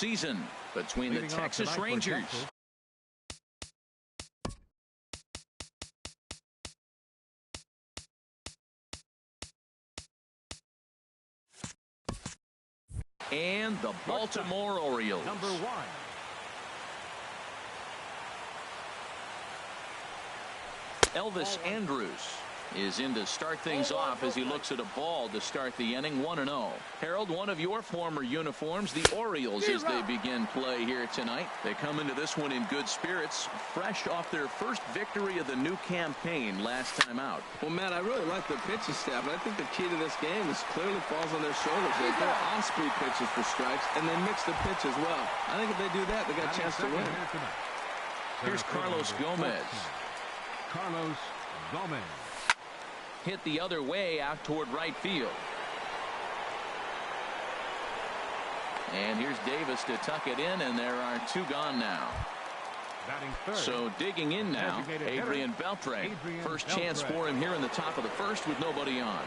season between the Texas Rangers and the Baltimore Orioles. Number 1. Elvis Andrus is in to start things off as he looks at a ball to start the inning. 1-0. Harold, one of your former uniforms, the Orioles, as they begin play here tonight. They come into this one in good spirits, fresh off their first victory of the new campaign last time out. Well, Matt, I really like the pitching staff, but I think the key to this game is clearly falls on their shoulders. They throw off-speed pitches for strikes, and they mix the pitch as well. I think if they do that, they got a chance to win. Here's Carlos Gomez. Carlos Gomez. Hit the other way out toward right field. And here's Davis to tuck it in, and there are 2 gone now. So digging in now, Adrian Beltre. First chance for him here in the top of the first with nobody on.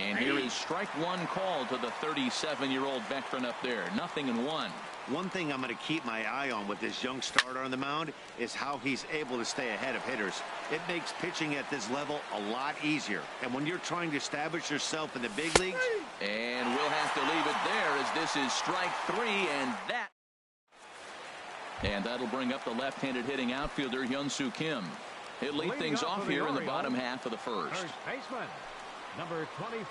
And here is strike 1 called to the 37-year-old veteran up there. 0-1. One thing I'm going to keep my eye on with this young starter on the mound is how he's able to stay ahead of hitters. It makes pitching at this level a lot easier. And when you're trying to establish yourself in the big leagues. And we'll have to leave it there as this is strike 3, and that'll bring up the left-handed hitting outfielder Hyun-Soo Kim. He'll lead things off here in the bottom half of the first. First baseman, number 25.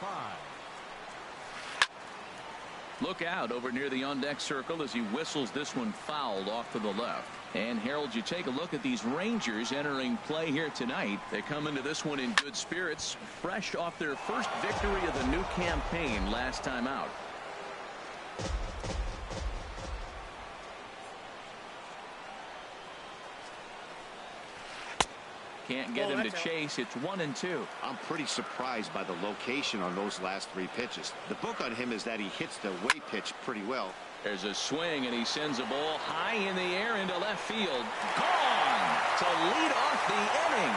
Look out over near the on-deck circle as he whistles this one fouled off to the left. And Harold, you take a look at these Rangers entering play here tonight. They come into this one in good spirits, fresh off their first victory of the new campaign last time out. Can't get him to chase. It's 1-2. I'm pretty surprised by the location on those last 3 pitches. The book on him is that he hits the way pitch pretty well. There's a swing, and he sends a ball high in the air into left field. Gone to lead off the inning.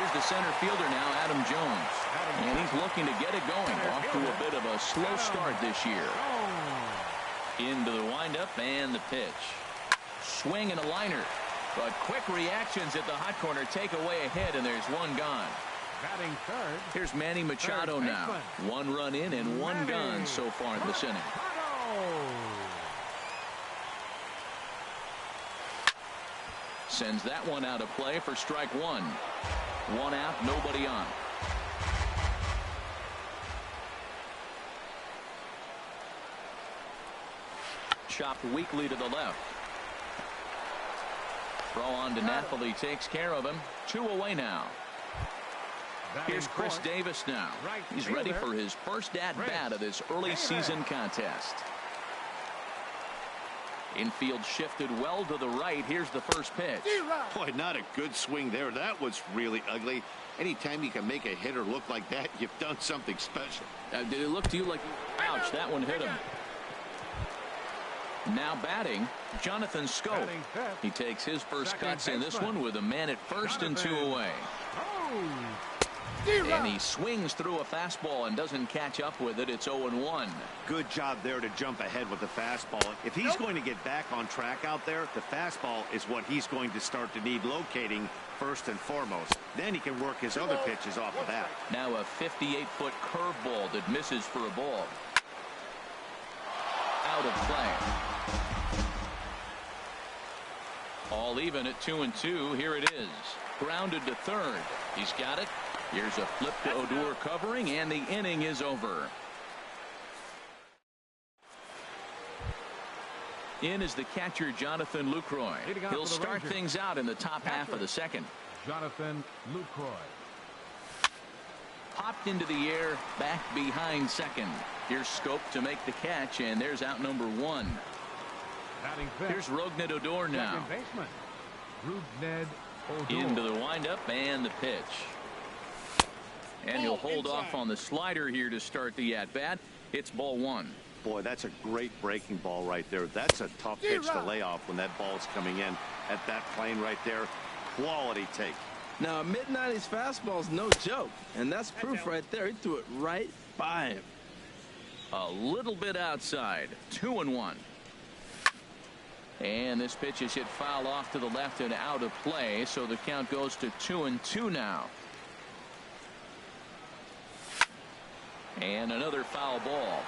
Here's the center fielder now, Adam Jones. And he's looking to get it going. Off to a bit of a slow start this year. Into the windup and the pitch. Swing and a liner. But quick reactions at the hot corner take away a hit, and there's 1 gone. Batting third. Here's Manny Machado now. 1 run in and 1 gone so far in this inning. Sends that one out of play for strike 1. 1 out, nobody on. Chopped weakly to the left. Throw on to Napoli, takes care of him. 2 away now. Here's Chris Davis now. He's ready for his first at-bat of this early season contest. Infield shifted well to the right. Here's the first pitch. Boy, not a good swing there. That was really ugly. Anytime you can make a hitter look like that, you've done something special. Did it look to you like, ouch, that one hit him? Now batting, Jonathan Schoop. He takes his first cuts in this one with a man at first and 2 away. And he swings through a fastball and doesn't catch up with it. It's 0-1. Good job there to jump ahead with the fastball. If he's going to get back on track out there, the fastball is what he's going to start to need locating first and foremost. Then he can work his other pitches off of that. Now a 58-foot curveball that misses for a ball. Out of play. All even at 2-2. Here it is. Grounded to third. He's got it. Here's a flip to Odor covering, and the inning is over. In is the catcher, Jonathan Lucroy. He'll start things out in the top half of the second. Jonathan Lucroy. Popped into the air, back behind second. Here's Schoop to make the catch, and there's out number 1. Here's Rougned Odor now. Into the windup and the pitch. And he'll hold off on the slider here to start the at-bat. It's ball 1. Boy, that's a great breaking ball right there. That's a tough pitch to lay off when that ball's coming in at that plane right there. Quality take. Now, a mid-90s fastball is no joke, and that's proof right there. He threw it right by him. A little bit outside. 2-1. And this pitch is hit foul off to the left and out of play, so the count goes to 2-2 now. And another foul ball.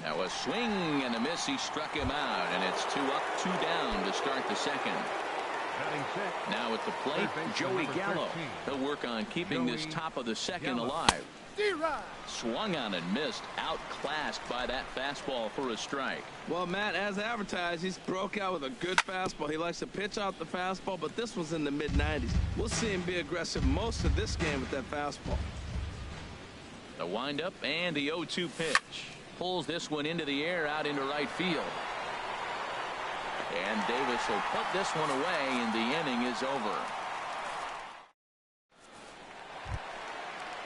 Now a swing and a miss. He struck him out, and it's 2 up, 2 down to start the second. Now at the plate, Joey Gallo. He'll work on keeping this top of the second alive. Swung on and missed. Outclassed by that fastball for a strike. Well, Matt, as advertised, he's broke out with a good fastball. He likes to pitch out the fastball, but this was in the mid-90s. We'll see him be aggressive most of this game with that fastball. The windup and the 0-2 pitch. Pulls this one into the air out into right field. And Davis will put this one away, and the inning is over.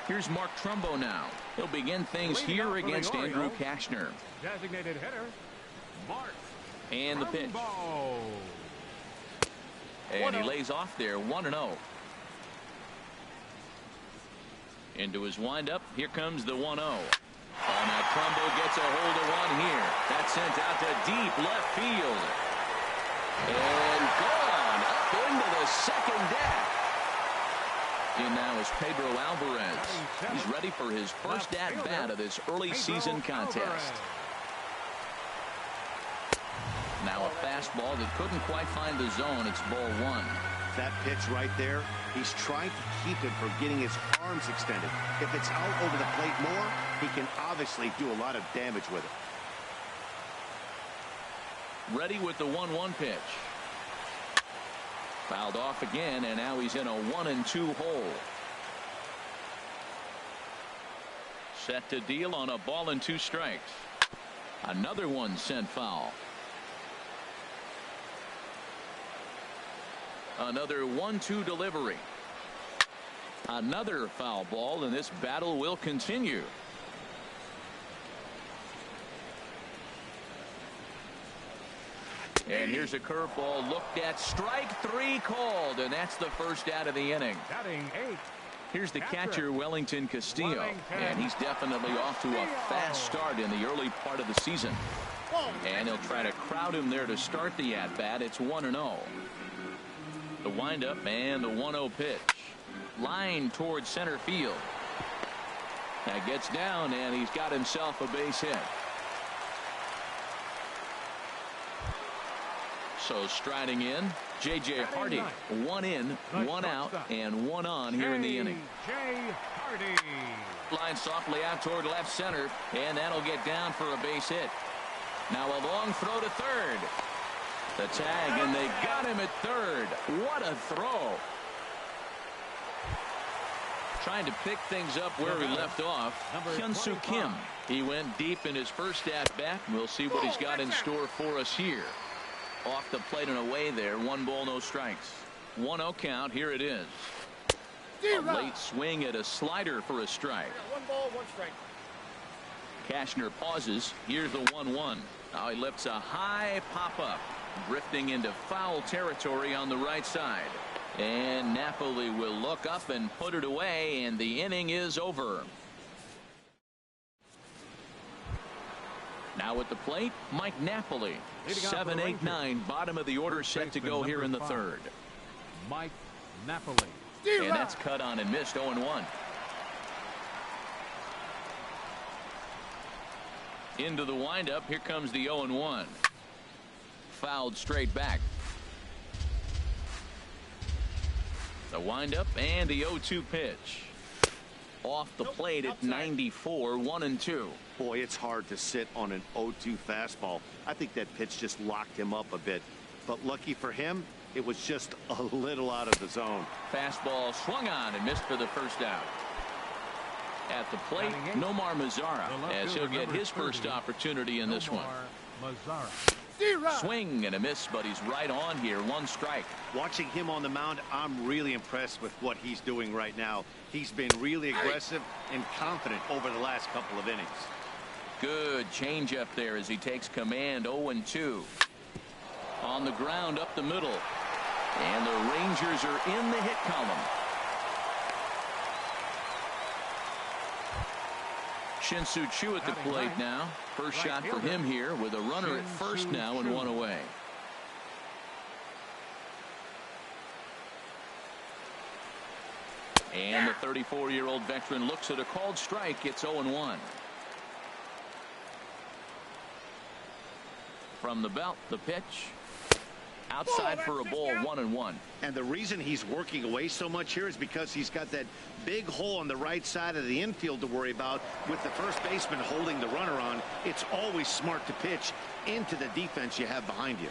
Here's Mark Trumbo now. He'll begin things here against Andrew Kashner. Designated hitter, Mark. And the pitch. And he lays off there, 1-0. Into his windup. Here comes the 1-0. Oh, now Trumbo gets a hold of one here. That's sent out to deep left field. And gone up into the second deck. In now is Pedro Alvarez. He's ready for his first at-bat of this early season contest. Now a fastball that couldn't quite find the zone. It's ball 1. That pitch right there, he's trying to keep it from getting his arms extended. If it's out over the plate more, he can obviously do a lot of damage with it. Ready with the 1-1 pitch. Fouled off again, and now he's in a 1-2 hole. Set to deal on a ball and 2 strikes. Another one sent foul. Another 1-2 delivery. Another foul ball, and this battle will continue. And here's a curveball looked at. Strike 3 called, and that's the first out of the inning. Here's the catcher, Wellington Castillo, and he's definitely off to a fast start in the early part of the season. And he'll try to crowd him there to start the at-bat. It's 1-0. The windup and the 1-0 pitch. Line towards center field. That gets down, and he's got himself a base hit. So striding in, J.J. Hardy. 1 in, 1 out, and 1 on here in the inning. Line softly out toward left center, and that'll get down for a base hit. Now a long throw to third. The tag, and they got him at third. What a throw. Trying to pick things up where he left off. Hyun-Soo Kim. He went deep in his first at-bat. We'll see what he's got in store for us here. Off the plate and away there. 1 ball, no strikes. 1-0 count. Here it is. A late swing at a slider for a strike. 1 ball, 1 strike. Kashner pauses. Here's the 1-1. Now he lifts a high pop-up. Drifting into foul territory on the right side. And Napoli will look up and put it away, and the inning is over. Now at the plate, Mike Napoli. 7-8-9, bottom of the order, set to go here in the third. Mike Napoli. And that's cut on and missed. 0-1. Into the windup. Here comes the 0-1. Fouled straight back. The windup and the 0-2 pitch. Off the plate at 94, 1-2. Boy, it's hard to sit on an 0-2 fastball. I think that pitch just locked him up a bit. But lucky for him, it was just a little out of the zone. Fastball swung on and missed for the first out. At the plate, Nomar Mazara, as he'll get his first opportunity in this one. Swing and a miss, but he's right on here. 1 strike. Watching him on the mound, I'm really impressed with what he's doing right now. He's been really aggressive and confident over the last couple of innings. Good changeup there as he takes command. 0-2. On the ground up the middle. And the Rangers are in the hit column. Shin-Soo Choo at the plate now. First shot for him here with a runner at first now and one away. And the 34-year-old veteran looks at a called strike. It's 0-1. From the belt, the pitch. Outside for a ball, 1-1. And the reason he's working away so much here is because he's got that big hole on the right side of the infield to worry about. With the first baseman holding the runner on, it's always smart to pitch into the defense you have behind you.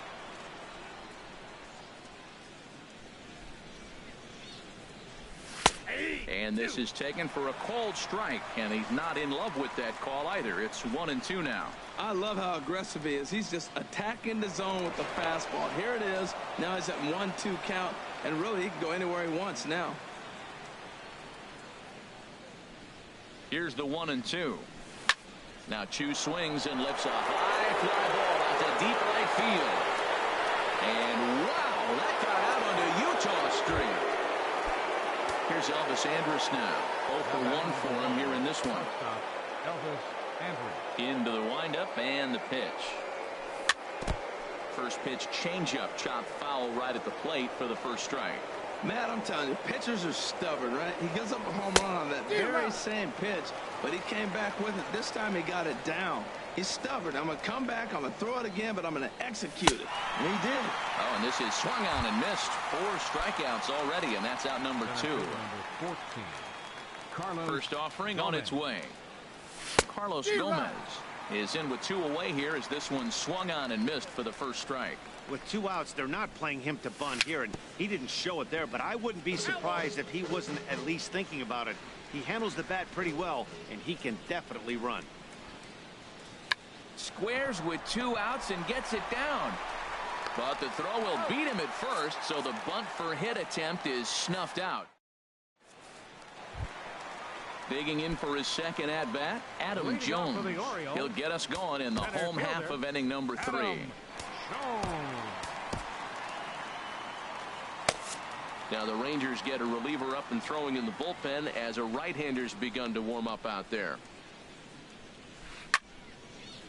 And this is taken for a called strike, and he's not in love with that call either. It's 1-2 now. I love how aggressive he is. He's just attacking the zone with the fastball. Here it is. Now he's at 1-2 count, and really he can go anywhere he wants now. Here's the 1-2. Now Choo swings and lifts a high fly ball out to deep right field. And wow, that got out onto Utah Street. Here's Elvis Andrus now. 0 for 1 for him here in this one. Elvis Andrus. Into the windup and the pitch. First pitch changeup, chopped foul right at the plate for the first strike. Matt, I'm telling you, pitchers are stubborn, right? He gives up a home run on that very same pitch, but he came back with it. This time he got it down. He's stubborn. I'm going to come back, I'm going to throw it again, but I'm going to execute it. And he did. Oh, and this is swung on and missed. 4 strikeouts already, and that's out number 2. Number 14. Carlos First offering Gomez. on its way. Carlos Gomez is in with 2 away here as this one swung on and missed for the first strike. With 2 outs, they're not playing him to bunt here, and he didn't show it there, but I wouldn't be surprised if he wasn't at least thinking about it. He handles the bat pretty well, and he can definitely run. Squares with 2 outs and gets it down. But the throw will beat him at first, so the bunt for hit attempt is snuffed out. Digging in for his second at-bat, Adam Jones. He'll get us going in the home half of inning number 3. Now the Rangers get a reliever up and throwing in the bullpen as a right-hander's begun to warm up out there.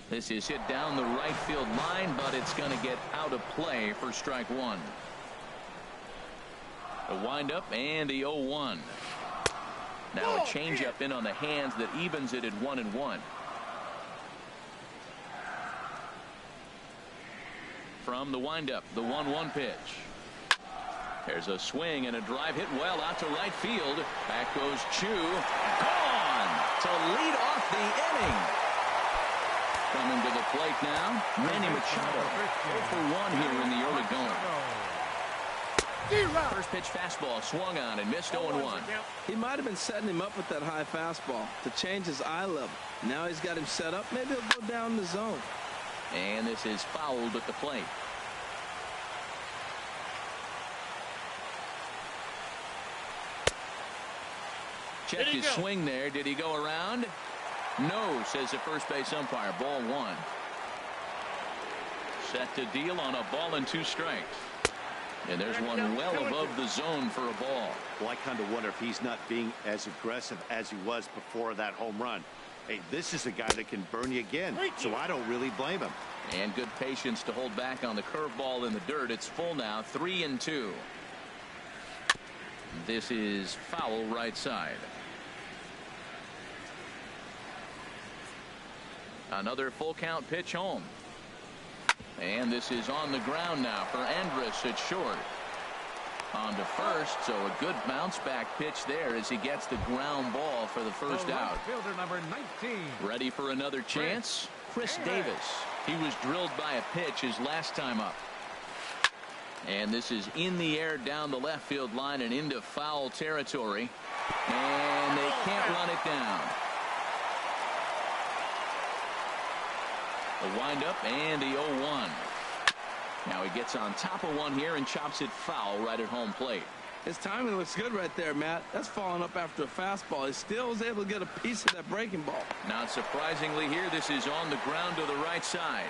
This is hit down the right field line, but it's going to get out of play for strike 1. A windup and the 0-1. Now a changeup in on the hands that evens it at 1-1. From the windup, the 1-1 pitch. There's a swing and a drive hit well out to right field. Back goes Choo. Gone to lead off the inning. Coming to the plate now, Manny Machado. 0 for 1 here in the early going. First pitch fastball swung on and missed 0-1. He might have been setting him up with that high fastball to change his eye level. Now he's got him set up. Maybe he'll go down the zone. And this is fouled at the plate. Check his swing there. Did he go around? No, says the first base umpire. Ball 1. Set to deal on a ball and 2 strikes. And there's one well above the zone for a ball. Well, I kind of wonder if he's not being as aggressive as he was before that home run. Hey, this is a guy that can burn you again, so I don't really blame him. And good patience to hold back on the curveball in the dirt. It's full now, 3-2. This is foul right side. Another full count pitch home. And this is on the ground now for Andrus at short. On to first, so a good bounce back pitch there as he gets the ground ball for the first out. Fielder number 19. Ready for another chance? Chris Davis. He was drilled by a pitch his last time up. And this is in the air down the left field line and into foul territory. And they can't run it down. A windup and the 0-1. Now he gets on top of one here and chops it foul right at home plate. His timing looks good right there, Matt. That's falling up after a fastball. He still was able to get a piece of that breaking ball. Not surprisingly here, this is on the ground to the right side.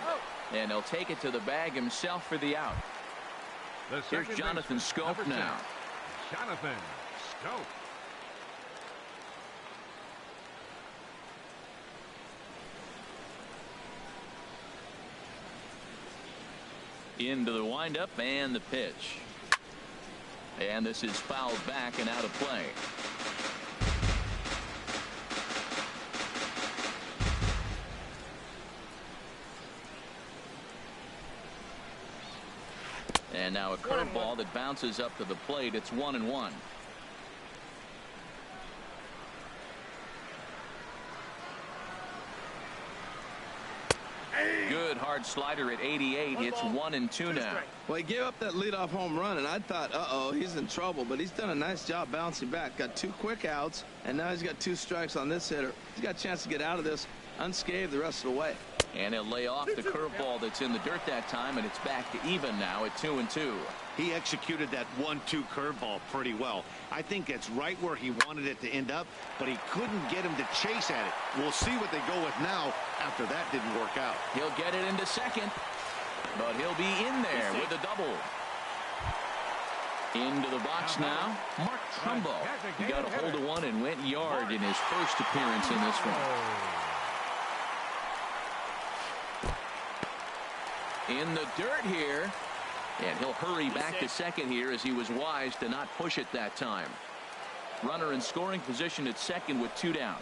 And he'll take it to the bag himself for the out. Here's Jonathan Scope now. Jonathan Scope. Into the windup and the pitch. And this is fouled back and out of play. And now a curveball that bounces up to the plate. It's 1-1. Good hard slider at 88. It's 1-2 now. Well, he gave up that leadoff home run, and I thought, uh-oh, he's in trouble. But he's done a nice job bouncing back. Got 2 quick outs, and now he's got 2 strikes on this hitter. He's got a chance to get out of this unscathed the rest of the way. And he'll lay off the curveball that's in the dirt that time, and it's back to even now at 2-2. He executed that 1-2 curveball pretty well. I think it's right where he wanted it to end up, but he couldn't get him to chase at it. We'll see what they go with now after that didn't work out. He'll get it into second, but he'll be in there with a double. Into the box now, Mark Trumbo. He got a hold of one and went yard in his first appearance in this one. In the dirt here, and he'll hurry back to second here as he was wise to not push it that time. Runner in scoring position at second with 2 down.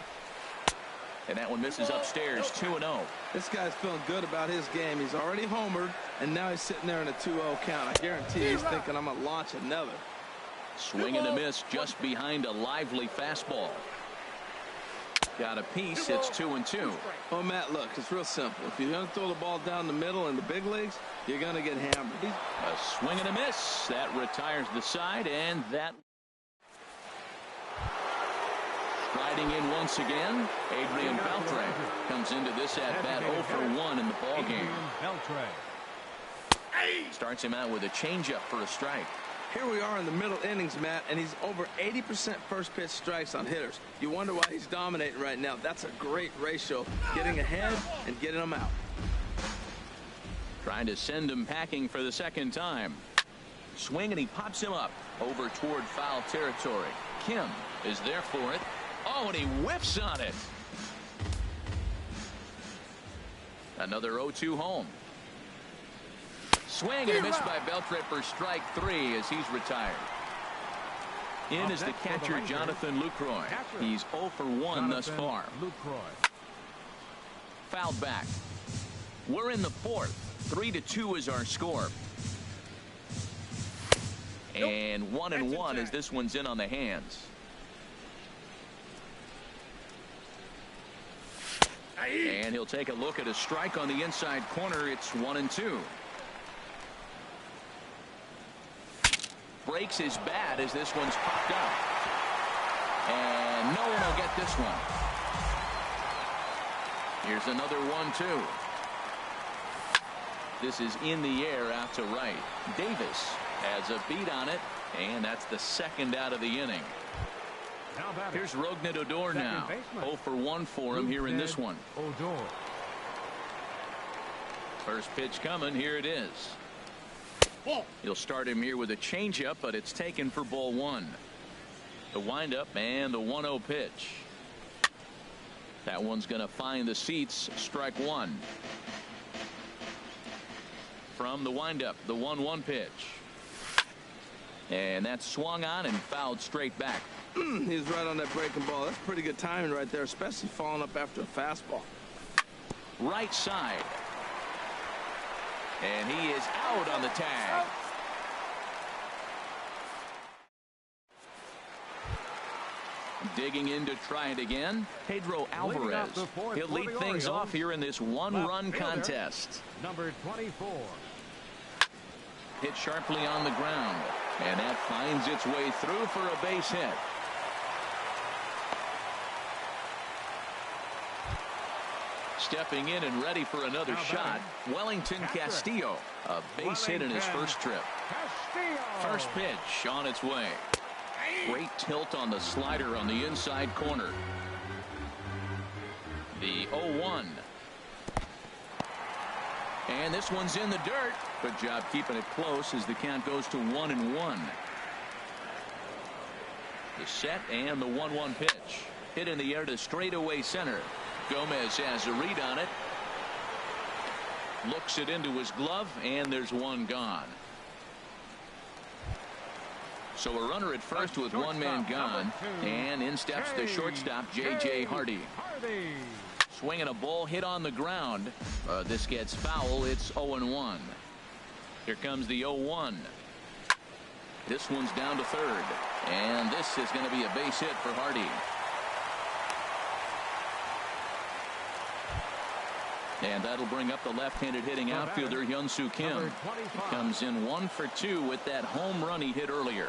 And that one misses upstairs, 2-0. This guy's feeling good about his game. He's already homered, and now he's sitting there in a 2-0 count. I guarantee he's thinking, I'm going to launch another. Swing and a miss just behind a lively fastball. Got a piece. It's 2-2. Oh, Matt, look, it's real simple. If you're going to throw the ball down the middle in the big leagues, you're going to get hammered. A swing and a miss. That retires the side, and that. Striding in once again, Adrian Beltre comes into this at-bat 0 for 1 in the ballgame. Starts him out with a changeup for a strike. Here we are in the middle innings, Matt, and he's over 80% first pitch strikes on hitters. You wonder why he's dominating right now. That's a great ratio, getting ahead and getting them out. Trying to send him packing for the second time. Swing, and he pops him up over toward foul territory. Kim is there for it. Oh, and he whiffs on it. Another 0-2 home. Swing and a miss by Beltre for strike 3 as he's retired. In is the catcher, Jonathan Lucroy. He's 0 for 1 thus far. Fouled back. We're in the 4th. 3-2 is our score. And 1-1 as this one's in on the hands. And he'll take a look at a strike on the inside corner. It's 1-2. Breaks his bat as this one's popped up. And no one will get this one. Here's another 1-2. This is in the air out to right. Davis has a beat on it, and that's the second out of the inning. Here's Rougned Odor now. 0 for 1 for him here in this one. First pitch coming. Here it is. He'll start him here with a changeup, but it's taken for ball 1. The windup and the 1-0 pitch. That one's going to find the seats. Strike 1. From the windup, the 1-1 pitch. And that's swung on and fouled straight back. He's right on that breaking ball. That's pretty good timing right there, especially following up after a fastball. Right side. And he is out on the tag. Digging in to try it again, Pedro Alvarez. He'll lead things off here in this one-run contest. Number 24. Hit sharply on the ground, and that finds its way through for a base hit. Stepping in and ready for another shot, Wellington Castillo. A base hit in his first trip. First pitch on its way. Great tilt on the slider on the inside corner. The 0-1. And this one's in the dirt. Good job keeping it close as the count goes to 1-1. The set and the 1-1 pitch. Hit in the air to straightaway center. Gomez has a read on it. Looks it into his glove, and there's one gone. So a runner at first with one man gone, and in steps the shortstop, J.J. Hardy. Swinging a ball hit on the ground. This gets foul. It's 0-1. Here comes the 0-1. This one's down to third, and this is going to be a base hit for Hardy. And that'll bring up the left-handed hitting outfielder Hyun-Soo Kim. He comes in 1 for 2 with that home run he hit earlier.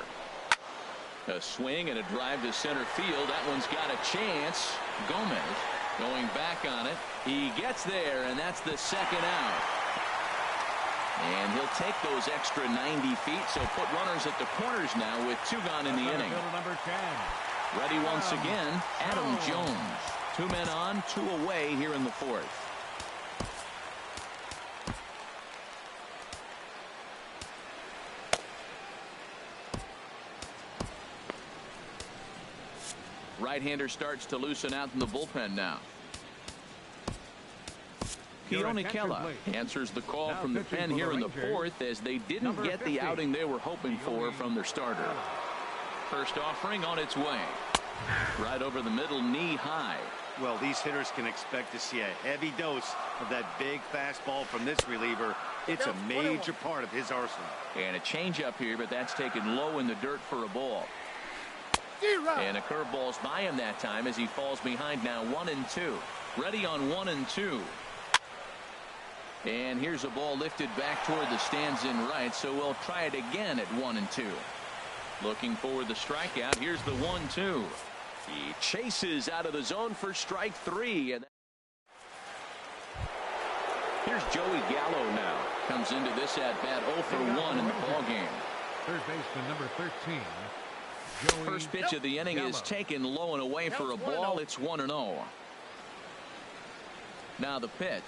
A swing and a drive to center field. That one's got a chance. Gomez going back on it. He gets there, and that's the second out. And he'll take those extra 90 feet, so put runners at the corners now with 2 gone in the inning. Ready once again, Adam Jones. 2 men on, 2 away here in the 4th. Right-hander starts to loosen out in the bullpen now. Kiro Nikela answers the call from the pen here in the 4th as they didn't get the outing they were hoping for from their starter. First offering on its way. Right over the middle, knee high. Well, these hitters can expect to see a heavy dose of that big fastball from this reliever. It's a major part of his arsenal. And a changeup here, but that's taken low in the dirt for a ball. And a curveball's by him that time as he falls behind now 1-2. Ready on 1-2. And here's a ball lifted back toward the stands in right, so we'll try it again at 1-2. Looking for the strikeout. Here's the 1-2. He chases out of the zone for strike 3. And here's Joey Gallo now. Comes into this at bat 0 for 1 in the ball game. Third baseman number 13. First pitch of the inning is taken low and away for a ball. It's 1-0. Now the pitch.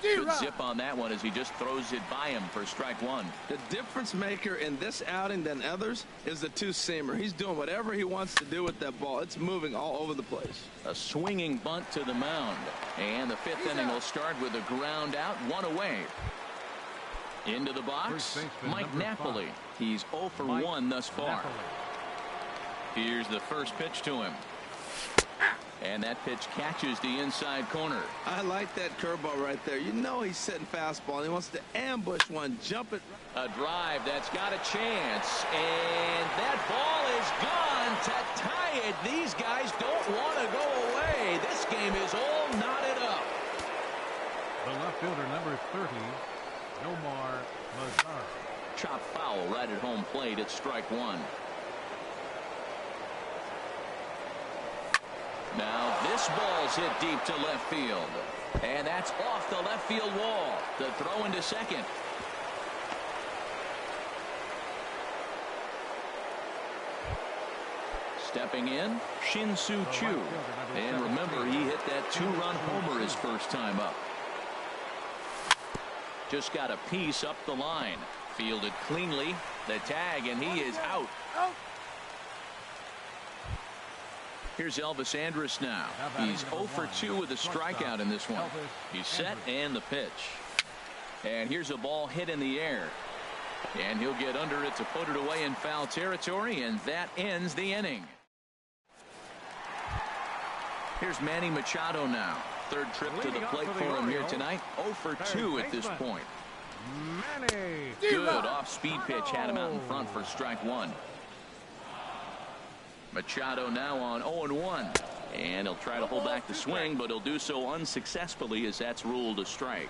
Good zip on that one as he just throws it by him for strike 1. The difference maker in this outing than others is the two-seamer. He's doing whatever he wants to do with that ball. It's moving all over the place. A swinging bunt to the mound. And the 5th inning will start with a ground out, 1 away. Into the box, Mike Napoli. He's 0 for 1 thus far. Here's the first pitch to him. And that pitch catches the inside corner. I like that curveball right there. You know he's setting fastball. He wants to ambush one, jump it. A drive that's got a chance. And that ball is gone to tie it. These guys don't want to go away. This game is all knotted up. The left fielder number 30. Nomar Mazar. Chop foul right at home plate. It's strike 1. Now this ball's hit deep to left field. And that's off the left field wall. The throw into second. Stepping in, Shin-Soo Choo. And remember, he hit that 2-run homer his first time up. Just got a piece up the line. Fielded cleanly. The tag, and he is out. Here's Elvis Andrus now. He's 0 for 2 with a strikeout in this one. He's set and the pitch. And here's a ball hit in the air. And he'll get under it to put it away in foul territory, and that ends the inning. Here's Manny Machado now. Third trip to the plate for him here tonight. 0 for 2 at this point. Good off-speed pitch had him out in front for strike 1. Machado now on 0-1. And he'll try to hold back the swing, but he'll do so unsuccessfully as that's ruled a strike.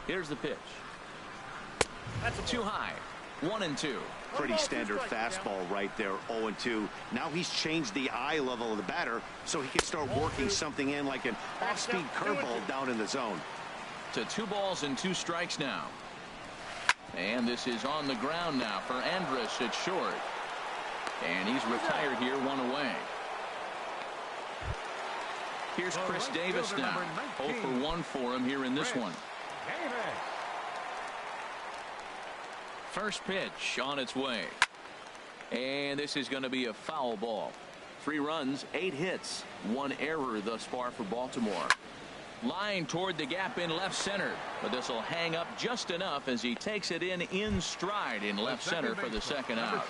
Here's the pitch. That's too high. 1-2. Pretty standard fastball right there, 0-2. Now he's changed the eye level of the batter so he can start working something in like an off-speed curveball down in the zone. To 2 balls and 2 strikes now. And this is on the ground now for Andrus at short. And he's retired here, 1 away. Here's Chris Davis now. 0 for 1 for him here in this one. First pitch on its way. And this is going to be a foul ball. 3 runs, 8 hits, 1 error thus far for Baltimore. Line toward the gap in left center, but this will hang up just enough as he takes it in stride in left center for the second out.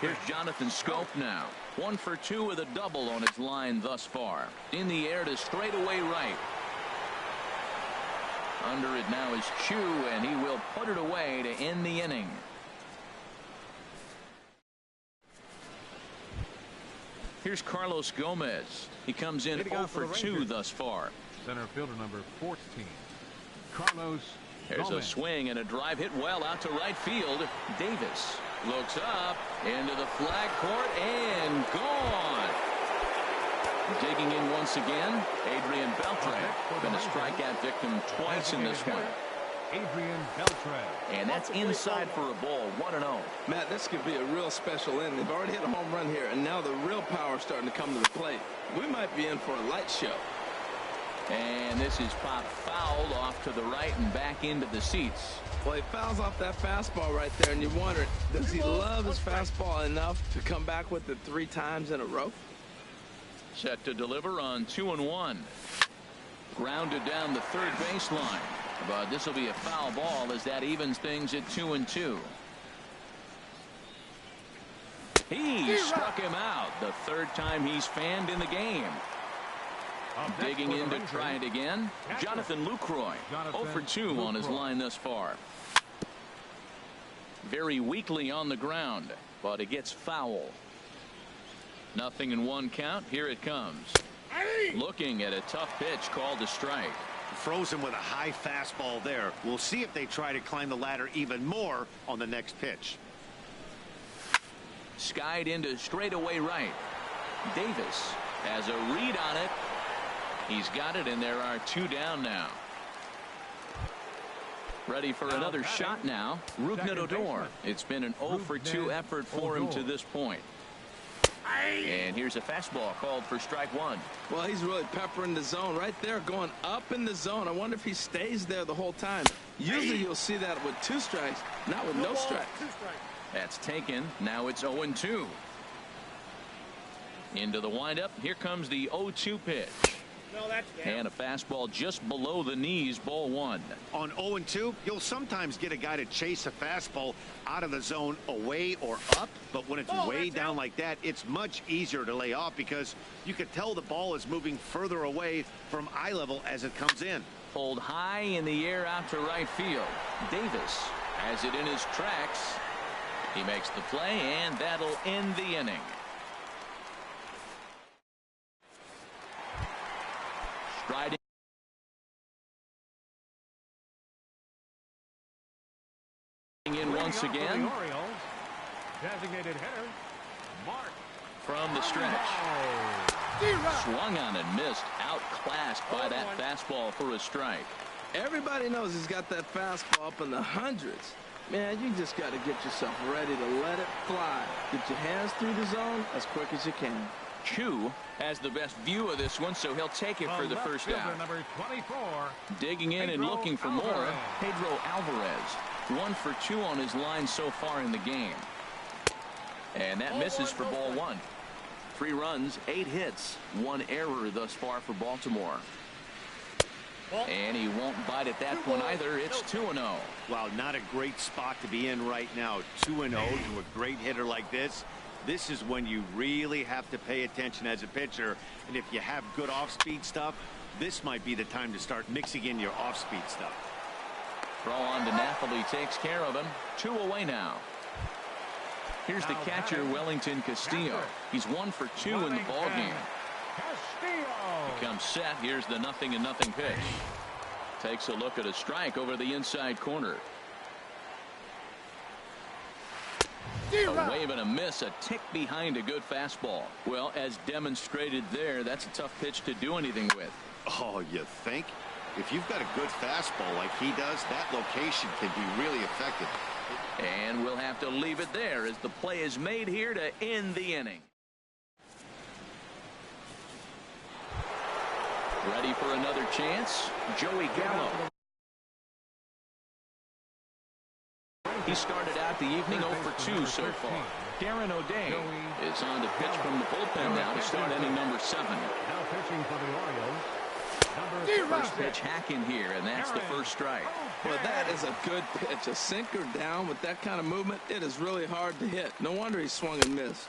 Here's Jonathan Scope now. 1 for 2 with a double on his line thus far. In the air to straightaway right. Under it now is Chu, and he will put it away to end the inning. Here's Carlos Gomez. He comes in 0 for 2 thus far. Center fielder number 14, Carlos There's Gomez. A swing and a drive hit well out to right field. Davis looks up into the flag court and gone. Digging in once again, Adrian Beltre. Been a strikeout victim twice in this one. Adrian Beltre. And that's inside for a ball. 1-0. Matt, this could be a real special inning. They've already hit a home run here, and now the real power is starting to come to the plate. We might be in for a light show. And this is popped fouled off to the right and back into the seats. Well, he fouls off that fastball right there, and you wonder, does he love his fastball enough to come back with it 3 times in a row? Set to deliver on 2-1. Grounded down the third baseline. But this will be a foul ball as that evens things at 2-2. He struck him out the 3rd time he's fanned in the game. Digging in to try it again. Jonathan Lucroy. 0 for 2 on his line thus far. Very weakly on the ground, but it gets foul. 0-1 count. Here it comes. Looking at a tough pitch called a strike. Frozen with a high fastball there. We'll see if they try to climb the ladder even more on the next pitch. Skied into straightaway right. Davis has a read on it. He's got it, and there are 2 down now. Ready for another shot now. Rougned Odor. It's been an 0 for 2 effort for him to this point. And here's a fastball called for strike 1. Well, he's really peppering the zone right there, going up in the zone. I wonder if he stays there the whole time. Usually you'll see that with 2 strikes, not with no strikes. That's taken. Now it's 0-2. Into the windup. Here comes the 0-2 pitch. And a fastball just below the knees, ball 1. On 0-2, you'll sometimes get a guy to chase a fastball out of the zone away or up, but when it's way down like that, it's much easier to lay off because you can tell the ball is moving further away from eye level as it comes in. Pulled high in the air out to right field. Davis has it in his tracks. He makes the play, and that'll end the inning. Striding in once again. Designated hitter, Mark. From the stretch. Swung on and missed. Outclassed by that fastball for a strike. Everybody knows he's got that fastball up in the hundreds. Man, you just got to get yourself ready to let it fly. Get your hands through the zone as quick as you can. Chu has the best view of this one, so he'll take it for the first out. Number 24. Digging in and looking for more. Pedro Alvarez. 1 for 2 on his line so far in the game. And that misses for ball 1. 3 runs, 8 hits, 1 error thus far for Baltimore. And he won't bite at that one either. It's 2-0. Wow, not a great spot to be in right now. 2-0 to a great hitter like this. This is when you really have to pay attention as a pitcher. And if you have good off-speed stuff, this might be the time to start mixing in your off-speed stuff. Throw on to Napoli takes care of him. 2 away now. Here's the catcher, Wellington Castillo. He's 1 for 2 in the ball game. Becomes set. Here's the 0-0 pitch. Takes a look at a strike over the inside corner. A wave and a miss, a tick behind a good fastball. Well, as demonstrated there, that's a tough pitch to do anything with. Oh, you think? If you've got a good fastball like he does, that location can be really effective. And we'll have to leave it there as the play is made here to end the inning. Ready for another chance. Joey Gallo. He started out the evening 0 for 2 so far. Darren O'Day is on to pitch from the bullpen now to start inning number 7. Now pitching for the Orioles. First pitch hack in here, and that's the first strike. Well, that is a good pitch. A sinker down with that kind of movement, it is really hard to hit. No wonder he swung and missed.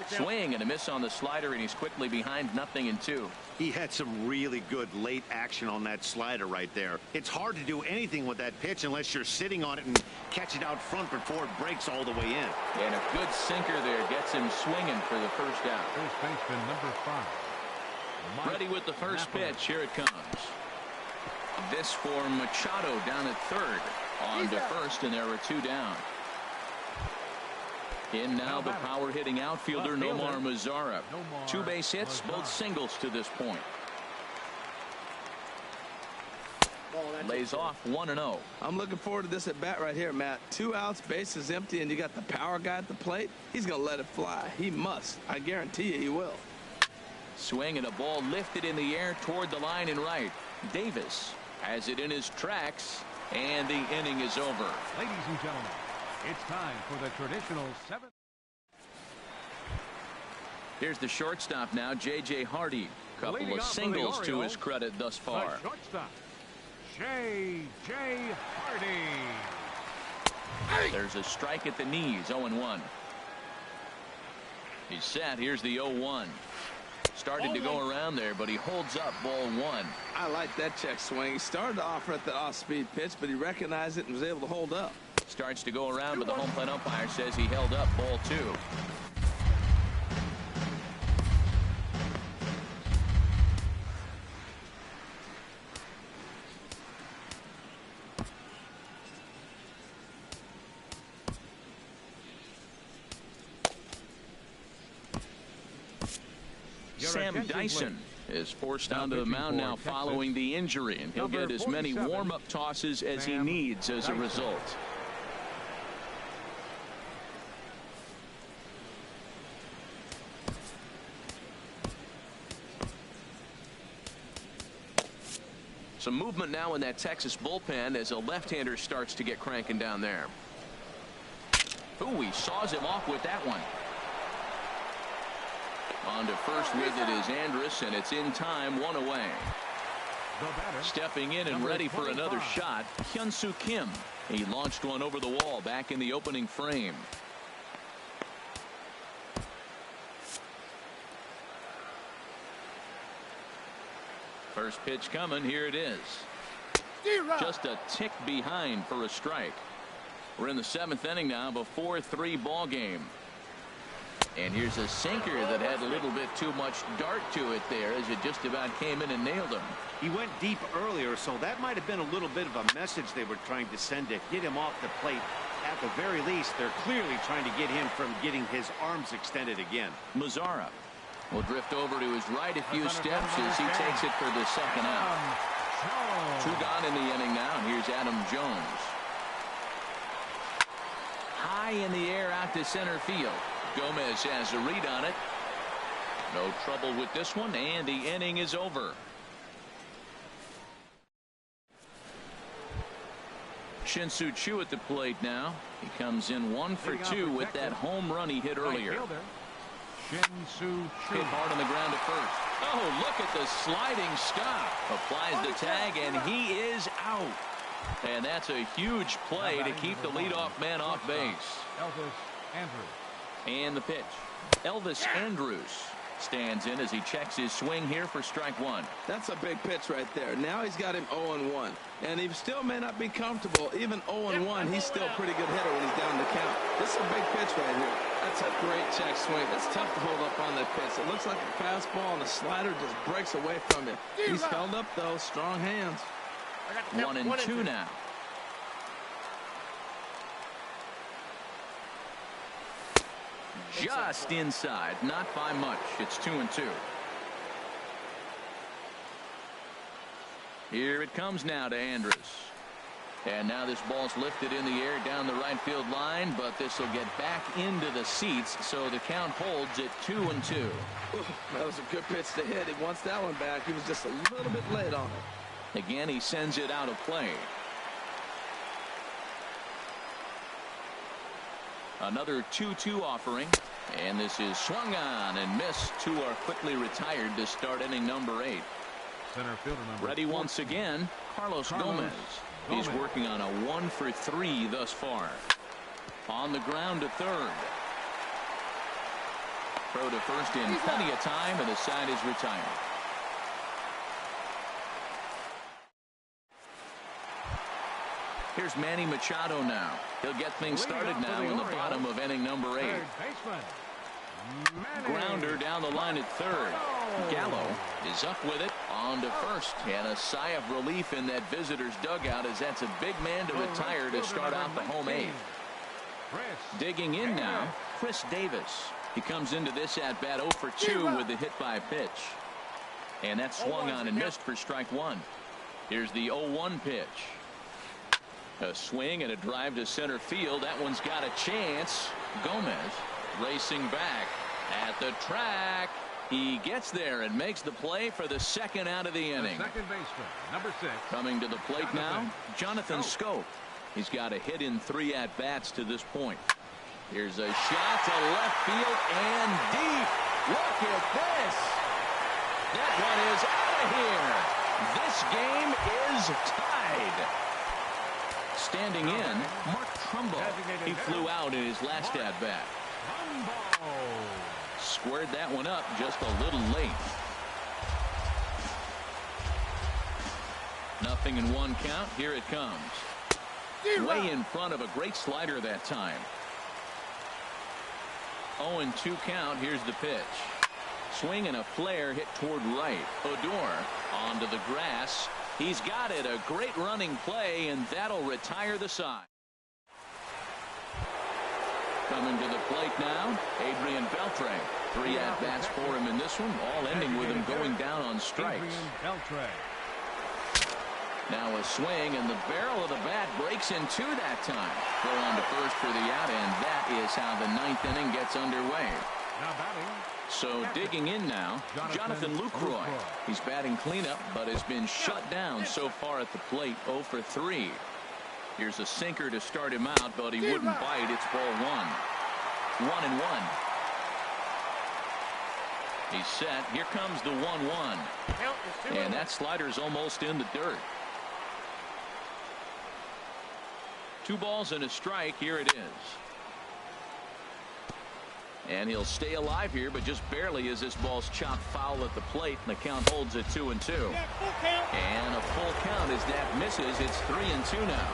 Swing and a miss on the slider, and he's quickly behind 0-2. He had some really good late action on that slider right there. It's hard to do anything with that pitch unless you're sitting on it and catch it out front before it breaks all the way in. And a good sinker there gets him swinging for the first out. First baseman number 5. Ready with the first pitch. Here it comes. This for Machado down at third. On to first, and there are 2 down. In now the power hitting outfielder Nomar Mazara. 2 base hits, both singles to this point. Lays off 1-0. I'm looking forward to this at bat right here, Matt. 2 outs, bases empty, and you got the power guy at the plate. He's going to let it fly. He must. I guarantee you he will. Swing and a ball lifted in the air toward the line and right. Davis has it in his tracks, and the inning is over. Ladies and gentlemen, it's time for the traditional 7th. Here's the shortstop now, J.J. Hardy. Couple of singles to his credit thus far. The shortstop, J.J. Hardy. There's a strike at the knees, 0-1. He's set. Here's the 0-1. Started to go around there, but he holds up ball 1. I like that check swing. He started to offer at the off-speed pitch, but he recognized it and was able to hold up. Starts to go around, but the home plate umpire says he held up ball 2. Sam Dyson is forced onto the mound now following the injury, and he'll get as many warm-up tosses as he needs as a result. Some movement now in that Texas bullpen as a left-hander starts to get cranking down there. Ooh, he saws him off with that one. On to first with it is Andrus, and it's in time, 1 away. Stepping in and ready for another shot, Hyun-Soo Kim. He launched one over the wall back in the opening frame. First pitch coming. Here it is. Just a tick behind for a strike. We're in the 7th inning now of a 4-3 ball game. And here's a sinker that had a little bit too much dart to it there as it just about came in and nailed him. He went deep earlier, so that might have been a little bit of a message they were trying to send to get him off the plate. At the very least, they're clearly trying to get him from getting his arms extended again. Mazara will drift over to his right a few steps as he takes it for the second out. 2 gone in the inning now. Here's Adam Jones. High in the air out to center field. Gomez has a read on it. No trouble with this one, and the inning is over. Shin-Soo Choo at the plate now. He comes in 1 for 2 with that home run he hit earlier. Shin-Soo Choo. Hit hard on the ground at first. Oh, look at the sliding stop. Applies the tag, and he is out. And that's a huge play to keep the leadoff man off base. Elvis Andrus. And the pitch. Elvis Andrus stands in as he checks his swing here for strike 1. That's a big pitch right there. Now he's got him 0-1. And he still may not be comfortable. Even 0-1, he's still a pretty good hitter when he's down the count. This is a big pitch right here. That's a great check swing. It's tough to hold up on that pitch. It looks like a fastball, and the slider just breaks away from him. He's held up, though. Strong hands. 1-2 now. Just inside, not by much. It's 2-2. Here it comes now to Andrus. And now this ball's lifted in the air down the right field line, but this will get back into the seats, so the count holds at 2-2. That was a good pitch to hit. He wants that one back. He was just a little bit late on it. Again, he sends it out of play. Another 2-2 offering, and this is swung on and missed. Two are quickly retired to start inning number 8. Center fielder number Ready 14. once again, Carlos Gomez. He's working on a 1-for-3 thus far. On the ground to third. Throw to first in plenty of time, and the side is retired. Here's Manny Machado now. He'll get things started now in the bottom of inning number 8. Grounder down the line at third. Gallo is up with it on to first, and a sigh of relief in that visitor's dugout, as that's a big man to retire to start out the home 8th. Digging in now, Chris Davis. He comes into this at bat 0-for-2 with the hit by pitch, and that swung on and missed for strike 1. Here's the 0-1 pitch. A swing and a drive to center field. That one's got a chance. Gomez racing back at the track. He gets there and makes the play for the second out of the inning. Second baseman, number 6. Coming to the plate now, Jonathan Schoop. He's got a hit in 3 at-bats to this point. Here's a shot to left field and deep. Look at this. That one is out of here. This game is tied. Standing in, Mark Trumbo. He flew out in his last at-bat. Squared that one up just a little late. 0-1 count. Here it comes. Way in front of a great slider that time. 0-2 count. Here's the pitch. Swing and a flare hit toward right. Odor onto the grass. He's got it. A great running play, and that'll retire the side. Coming to the plate now, Adrian Beltre. 3 at-bats for him in this one, all ending with him going down on strikes. Now a swing, and the barrel of the bat breaks in 2 that time. Throw on to first for the out, and that is how the 9th inning gets underway. So digging in now, Jonathan Lucroy. He's batting cleanup, but has been shut down so far at the plate. 0-for-3. Here's a sinker to start him out, but he wouldn't bite. It's ball 1. 1-1. He's set. Here comes the 1-1. And that slider's almost in the dirt. 2 balls and a strike. Here it is. And he'll stay alive here, but just barely as this ball's chopped foul at the plate, and the count holds at 2-2. And a full count as that misses. It's 3-2 now.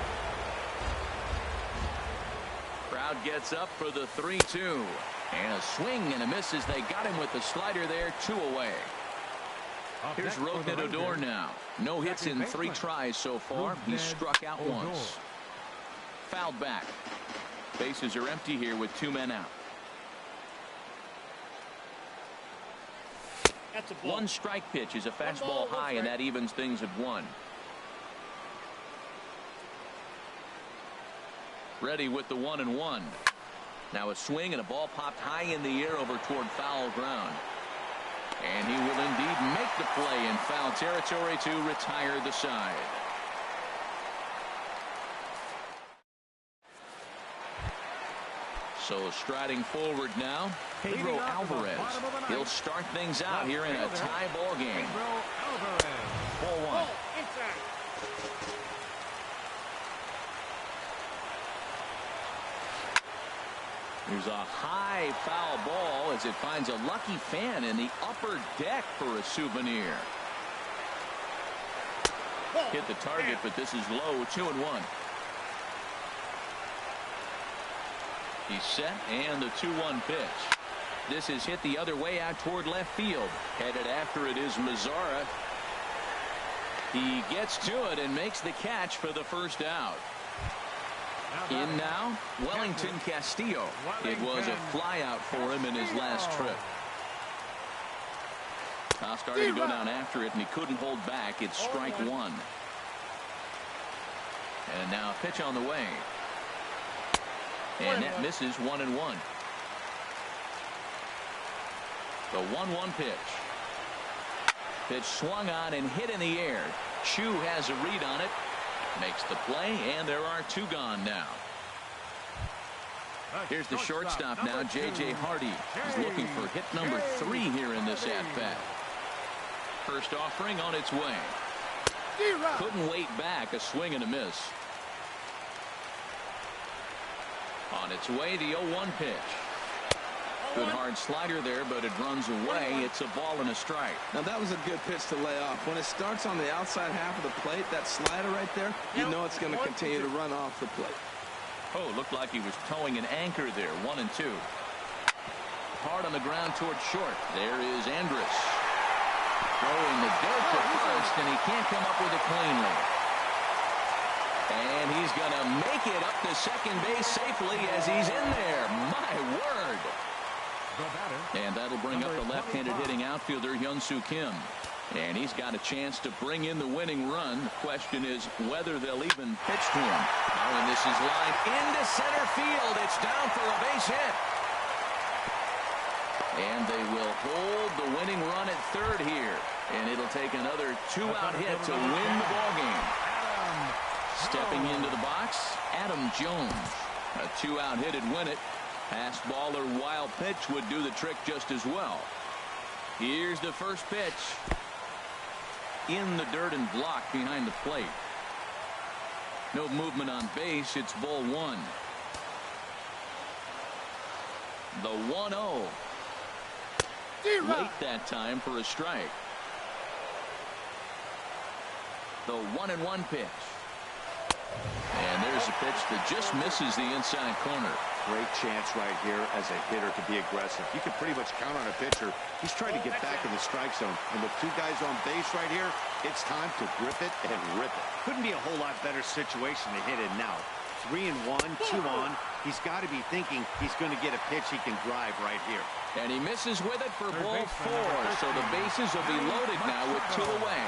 Crowd gets up for the 3-2. And a swing and a miss as they got him with the slider there. 2 away. Here's Rougned Odor now. No hits in 3 tries so far. He's struck out once. Fouled back. Bases are empty here with 2 men out. That's a ball. 1 strike pitch is a fastball high, and that evens things at 1. Ready with the 1-1. Now a swing and a ball popped high in the air over toward foul ground. And he will indeed make the play in foul territory to retire the side. So striding forward now, Pedro Alvarez. He'll start things out here in a tie ball game. 4-1. Here's a high foul ball as it finds a lucky fan in the upper deck for a souvenir. Hit the target, but this is low. 2-1. He's set, and the 2-1 pitch. This is hit the other way out toward left field. Headed after it is Mazzara. He gets to it and makes the catch for the first out. In now, Wellington Castillo. It was a flyout for him in his last trip. Started to go down after it, and he couldn't hold back. It's strike 1. And now a pitch on the way. And that misses 1-1. The 1-1 pitch. Pitch swung on and hit in the air. Chu has a read on it. Makes the play, and there are 2 gone now. Here's the shortstop now, J.J. Hardy. He's looking for hit number 3 here in this at-bat. First offering on its way. Couldn't wait back. A swing and a miss. On its way, the 0-1 pitch. Good hard slider there, but it runs away. It's a ball and a strike. Now, that was a good pitch to lay off. When it starts on the outside half of the plate, that slider right there, you know it's going to continue to run off the plate. Oh, looked like he was towing an anchor there. 1-2. Hard on the ground towards short. There is Andrus. Throwing the dirt to first, and he can't come up with it cleanly. And he's going to make it up to second base safely as he's in there. My word. And that'll bring up the left-handed hitting outfielder Hyun-Soo Kim. And he's got a chance to bring in the winning run. The question is whether they'll even pitch to him. Oh, and this is lined into center field. It's down for a base hit. And they will hold the winning run at third here. And it'll take another 2-out hit to win the ballgame. Stepping into the box, Adam Jones. A 2-out hit'd win it. Pass ball or wild pitch would do the trick just as well. Here's the first pitch. In the dirt and blocked behind the plate. No movement on base. It's ball 1. The 1-0. Late that time for a strike. The 1-1 pitch. And there's a pitch that just misses the inside corner. Great chance right here as a hitter to be aggressive. You can pretty much count on a pitcher. He's trying to get back in the strike zone. And with 2 guys on base right here, it's time to grip it and rip it. Couldn't be a whole lot better situation to hit in now. 3-1, 2 on. He's got to be thinking he's going to get a pitch he can drive right here. And he misses with it for ball 4. So the bases will be loaded now with 2 away.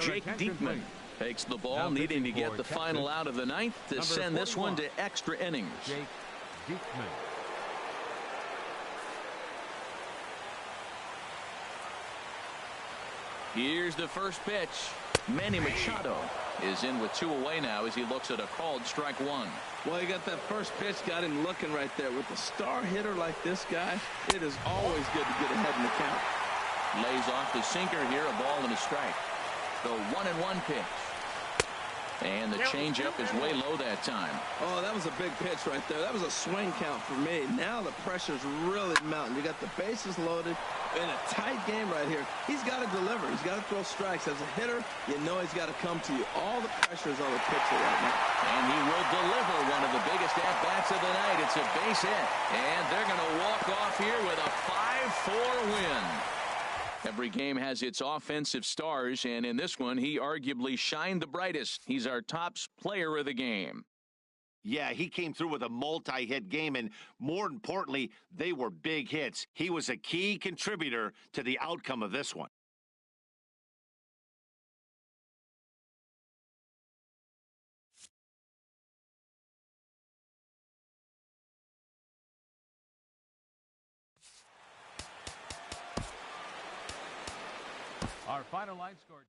Jake Diekman takes the ball, needing to get the final out of the 9th to send this one to extra innings. Jake Diekman. Here's the first pitch. Manny Machado is in with 2 away now as he looks at a called strike 1. Well, you got that first pitch, got him looking right there. With a star hitter like this guy, it is always good to get ahead in the count. Lays off the sinker here, a ball and a strike. The 1-1 pitch. And the changeup is way low that time. Oh, that was a big pitch right there. That was a swing count for me. Now the pressure's really mounting. You got the bases loaded in a tight game right here. He's got to deliver. He's got to throw strikes. As a hitter, you know he's got to come to you. All the pressure's on the pitcher right now. And he will deliver one of the biggest at-bats of the night. It's a base hit. And they're going to walk off here with a 5-4 win. Every game has its offensive stars, and in this one, he arguably shined the brightest. He's our top player of the game. Yeah, he came through with a multi-hit game, and more importantly, they were big hits. He was a key contributor to the outcome of this one. Our final line score.